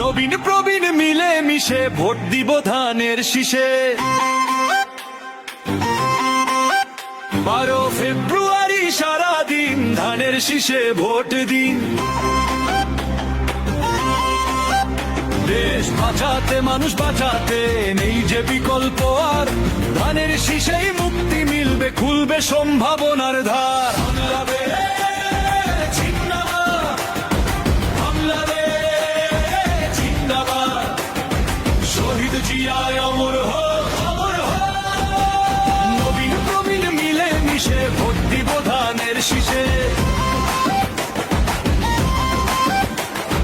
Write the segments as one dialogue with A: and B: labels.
A: নবীন প্রবীণ মিলে মিশে ভোট দিব ধানের শীষে। 12 ফেব্রুয়ারি সারাদিন ধানের শীষে ভোট দিন। দেশ বাঁচাতে মানুষ বাঁচাতে নেই যে বিকল্প আর, ধানের শীষেই মুক্তি মিলবে, খুলবে সম্ভাবনার ধার। শহীদ জিয়ায় অমর হোক, অমর হোক। নবীন প্রবীণ মিলে মিশে ভোট দিব ধানের শীষে।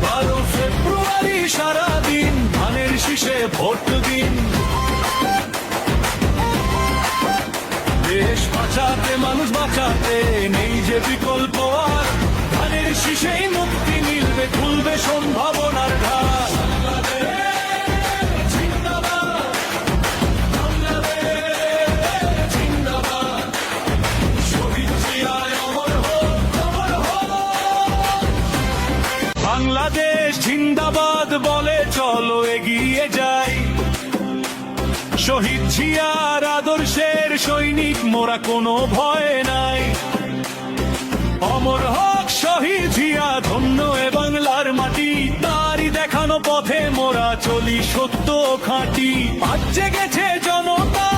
A: 12 ফেব্রুয়ারি সারাদিন ধানের শীষে ভোট দিন। দেশ বাঁচাতে মানুষ বাঁচাতে নেই যে বিকল্প আর, ধানের শীষেই মুক্তি মিলবে, খুলবে সম্ভাবনার ধার। বাংলাদেশ জিন্দাবাদ বলে চলো এগিয়ে যাই, শহীদ জিয়ার আদর্শের সৈনিক মোরা, কোনো ভয় নাই। অমর হোক শহীদ জিয়া, ধন্য এ বাংলার মাটি, তারই দেখানো পথে মোরা চলি সত্য খাঁটি। আজ জেগেছে জনতা